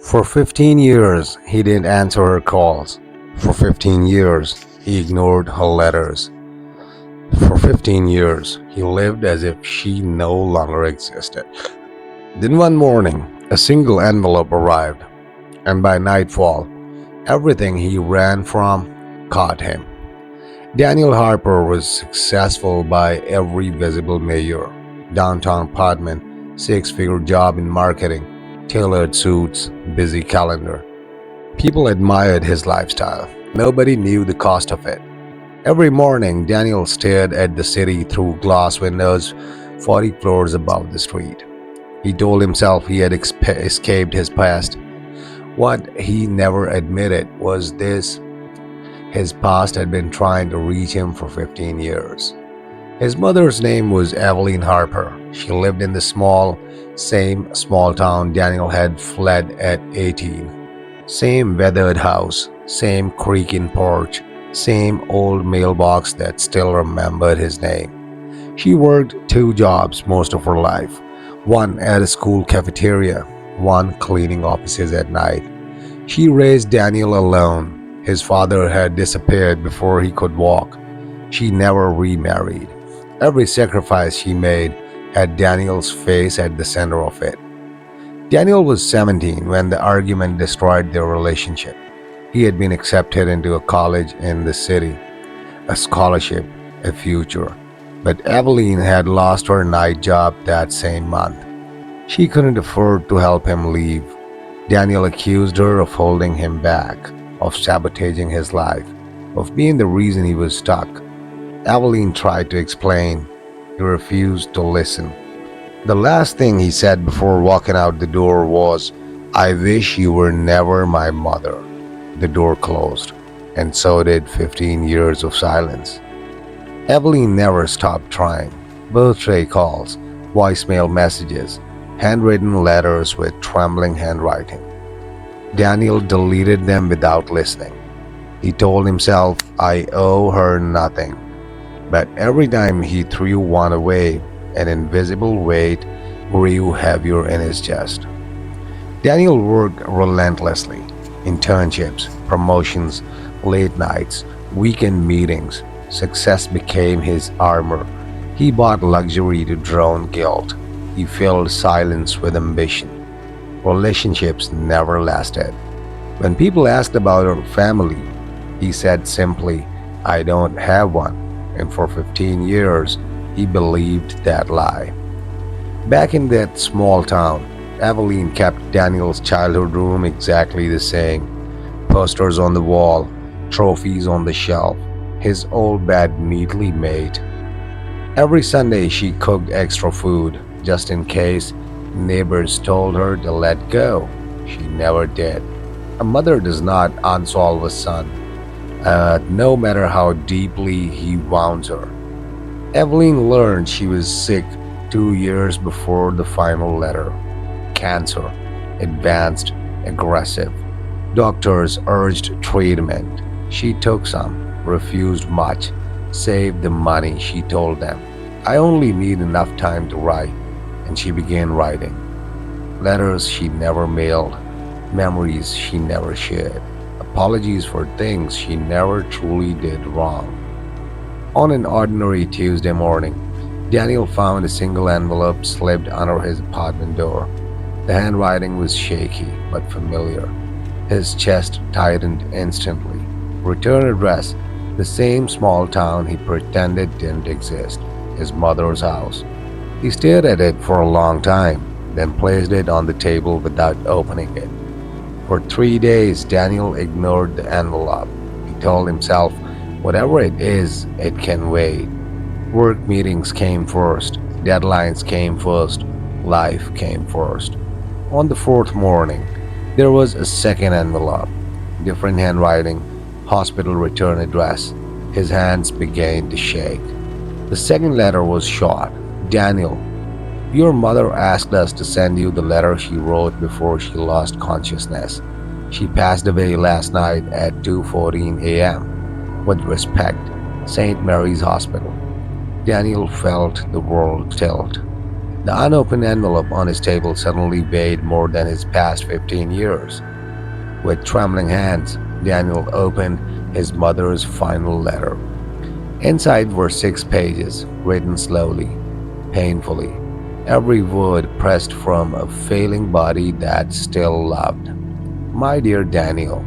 For 15 years, he didn't answer her calls. For 15 years, he ignored her letters. For 15 years, he lived as if she no longer existed. Then one morning, a single envelope arrived, and by nightfall, everything he ran from caught him. Daniel Harper was successful by every visible measure: downtown apartment, six-figure job in marketing, tailored suits, busy calendar. People admired his lifestyle. Nobody knew the cost of it. Every morning, Daniel stared at the city through glass windows 40 floors above the street. He told himself he had escaped his past. What he never admitted was this: his past had been trying to reach him for 15 years. His mother's name was Evelyn Harper. She lived in the same small town Daniel had fled at 18. Same weathered house, same creaking porch, same old mailbox that still remembered his name. She worked two jobs most of her life: one at a school cafeteria, one cleaning offices at night. She raised Daniel alone. His father had disappeared before he could walk. She never remarried. Every sacrifice she made had Daniel's face at the center of it. Daniel was 17 when the argument destroyed their relationship. He had been accepted into a college in the city, a scholarship, a future. But Evelyn had lost her night job that same month. She couldn't afford to help him leave. Daniel accused her of holding him back, of sabotaging his life, of being the reason he was stuck. Evelyn tried to explain. He refused to listen. The last thing he said before walking out the door was, "I wish you were never my mother." The door closed, and so did 15 years of silence. Evelyn never stopped trying. Birthday calls, voicemail messages, handwritten letters with trembling handwriting. Daniel deleted them without listening. He told himself, "I owe her nothing." But every time he threw one away, an invisible weight grew heavier in his chest. Daniel worked relentlessly: internships, promotions, late nights, weekend meetings. Success became his armor. He bought luxury to drown guilt. He filled silence with ambition. Relationships never lasted. When people asked about her family, he said simply, "I don't have one." And for 15 years, he believed that lie. Back in that small town, Evelyn kept Daniel's childhood room exactly the same: posters on the wall, trophies on the shelf, his old bed neatly made. Every Sunday, she cooked extra food, just in case neighbors told her to let go. She never did. A mother does not unsolve a son, no matter how deeply he wounds her. Evelyn learned she was sick 2 years before the final letter. Cancer, advanced, aggressive. Doctors urged treatment. She took some, refused much, saved the money. She told them, "I only need enough time to write," and she began writing. Letters she never mailed, memories she never shared, apologies for things she never truly did wrong. On an ordinary Tuesday morning, Daniel found a single envelope slipped under his apartment door. The handwriting was shaky but familiar. His chest tightened instantly. Return address: the same small town he pretended didn't exist, his mother's house. He stared at it for a long time, then placed it on the table without opening it. For 3 days, Daniel ignored the envelope. He told himself, whatever it is, it can wait. Work meetings came first, deadlines came first, life came first. On the fourth morning, there was a second envelope, different handwriting, hospital return address. His hands began to shake. The second letter was short. "Daniel, your mother asked us to send you the letter she wrote before she lost consciousness. She passed away last night at 2:14 a.m. With respect, St. Mary's Hospital." Daniel felt the world tilt. The unopened envelope on his table suddenly weighed more than his past 15 years. With trembling hands, Daniel opened his mother's final letter. Inside were 6 pages, written slowly, painfully, every word pressed from a failing body that still loved. My dear Daniel,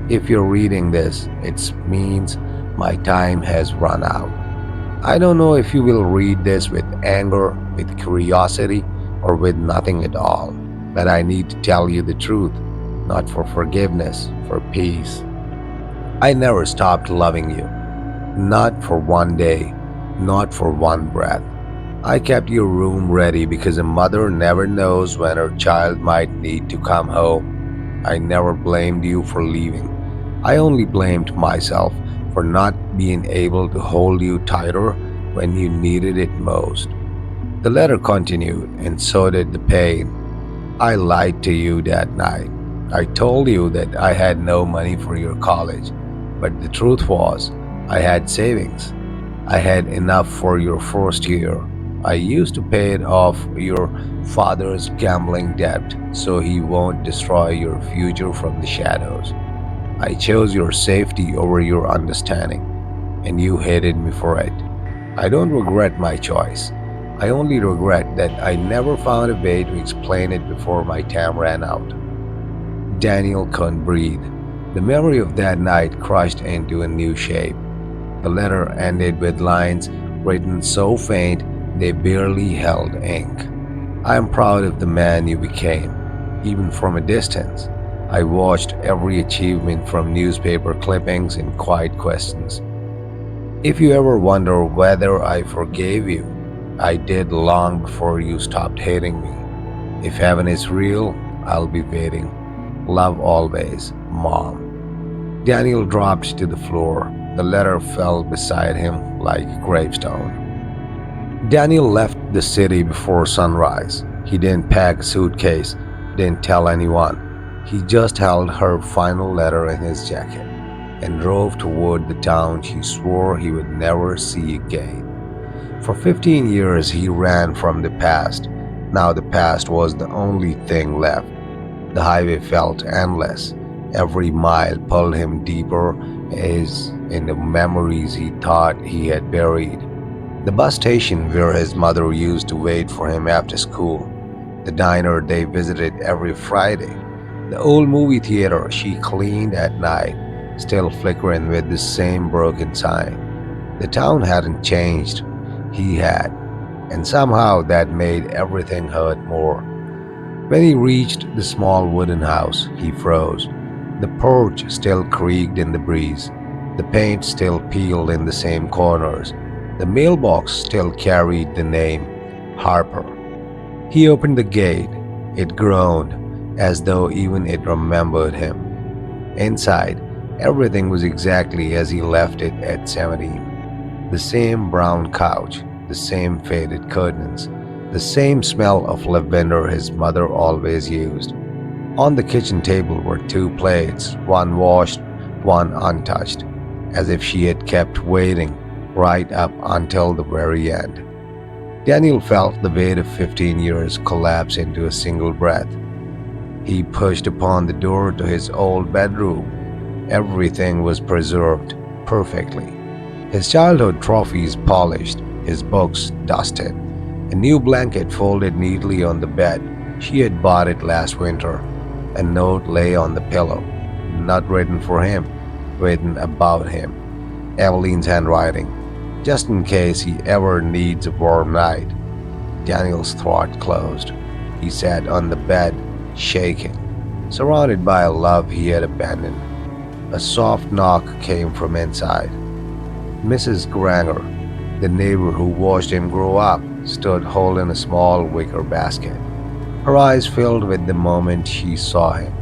if you're reading this, it means my time has run out. I don't know if you will read this with anger, with curiosity, or with nothing at all, but I need to tell you the truth, not for forgiveness, for peace. I never stopped loving you, not for one day, not for one breath. I kept your room ready because a mother never knows when her child might need to come home. I never blamed you for leaving. I only blamed myself for not being able to hold you tighter when you needed it most. The letter continued, and so did the pain. I lied to you that night. I told you that I had no money for your college, but the truth was, I had savings. I had enough for your first year. I used to pay it off your father's gambling debt so he won't destroy your future from the shadows. I chose your safety over your understanding, and you hated me for it. I don't regret my choice. I only regret that I never found a way to explain it before my time ran out. Daniel couldn't breathe. The memory of that night crushed into a new shape. The letter ended with lines written so faint they barely held ink. I am proud of the man you became, even from a distance. I watched every achievement from newspaper clippings and quiet questions. If you ever wonder whether I forgave you, I did long before you stopped hating me. If heaven is real, I'll be waiting. Love always, Mom. Daniel dropped to the floor. The letter fell beside him like a gravestone. Daniel left the city before sunrise. He didn't pack a suitcase, didn't tell anyone. He just held her final letter in his jacket and drove toward the town she swore he would never see again. For 15 years, he ran from the past. Now the past was the only thing left. The highway felt endless. Every mile pulled him deeper as in the memories he thought he had buried. The bus station where his mother used to wait for him after school. The diner they visited every Friday. The old movie theater she cleaned at night, still flickering with the same broken sign. The town hadn't changed. He had. And somehow that made everything hurt more. When he reached the small wooden house, he froze. The porch still creaked in the breeze. The paint still peeled in the same corners. The mailbox still carried the name Harper. He opened the gate. It groaned, as though even it remembered him. Inside, everything was exactly as he left it at 17. The same brown couch, the same faded curtains, the same smell of lavender his mother always used. On the kitchen table were 2 plates, one washed, one untouched, as if she had kept waiting right up until the very end. Daniel felt the weight of 15 years collapse into a single breath. He pushed upon the door to his old bedroom. Everything was preserved perfectly. His childhood trophies polished, his books dusted, a new blanket folded neatly on the bed. She had bought it last winter. A note lay on the pillow, not written for him, written about him. Eveline's handwriting, just in case he ever needs a warm night. Daniel's throat closed. He sat on the bed, shaking, surrounded by a love he had abandoned. A soft knock came from inside. Mrs. Granger, the neighbor who watched him grow up, stood holding a small wicker basket. Her eyes filled with the moment she saw him.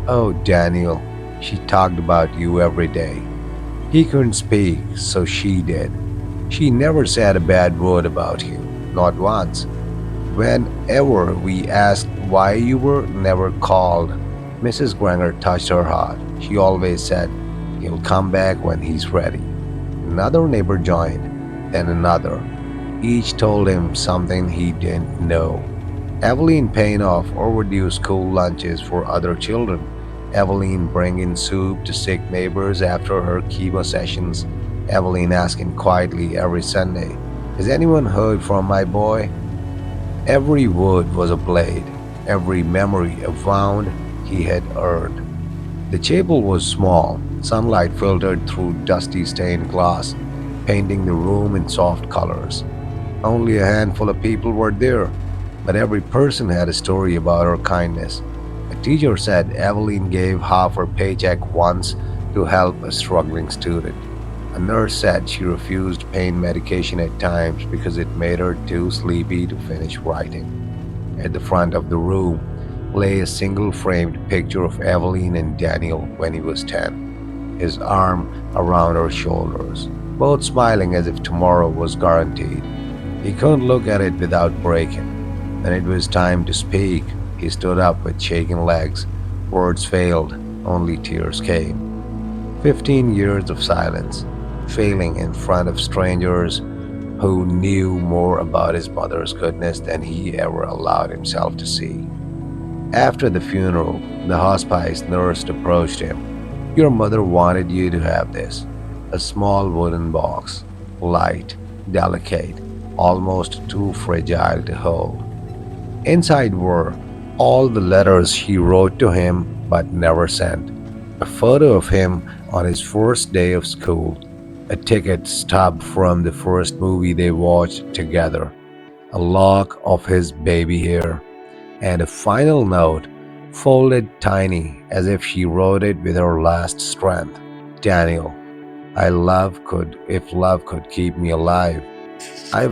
Oh, Daniel, she talked about you every day. He couldn't speak, so she did. She never said a bad word about you, not once. Whenever we asked why you were never called, Mrs. Granger touched her heart. She always said, he'll come back when he's ready. Another neighbor joined, then another. Each told him something he didn't know. Evelyn paying off overdue school lunches for other children. Evelyn bringing soup to sick neighbors after her chemo sessions. Evelyn asking quietly every Sunday, "Has anyone heard from my boy?" Every word was a blade, every memory a wound he had earned. The chapel was small, sunlight filtered through dusty stained glass, painting the room in soft colors. Only a handful of people were there, but every person had a story about her kindness. A teacher said Evelyn gave half her paycheck once to help a struggling student. A nurse said she refused pain medication at times because it made her too sleepy to finish writing. At the front of the room lay a single framed picture of Evelyn and Daniel when he was 10, his arm around her shoulders, both smiling as if tomorrow was guaranteed. He couldn't look at it without breaking. When it was time to speak, he stood up with shaking legs. Words failed, only tears came. 15 years of silence, failing in front of strangers who knew more about his mother's goodness than he ever allowed himself to see. After the funeral, the hospice nurse approached him. "Your mother wanted you to have this." A small wooden box, light, delicate, almost too fragile to hold. Inside were all the letters he wrote to him but never sent. A photo of him on his first day of school, a ticket stub from the first movie they watched together, a lock of his baby hair, and a final note, folded tiny as if she wrote it with her last strength. "Daniel, I love could if love could keep me alive. I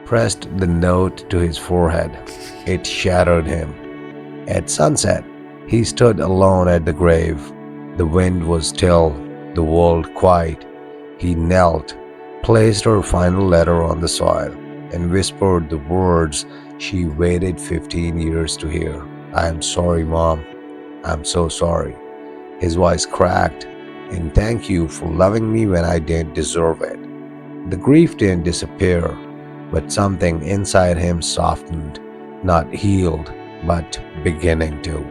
pressed the note to his forehead. It shattered him. At sunset, he stood alone at the grave. The wind was still, the world quiet. He knelt, placed her final letter on the soil, and whispered the words she waited 15 years to hear. "I am sorry, Mom. I'm so sorry." His voice cracked, "And thank you for loving me when I didn't deserve it." The grief didn't disappear, but something inside him softened, not healed, but beginning to.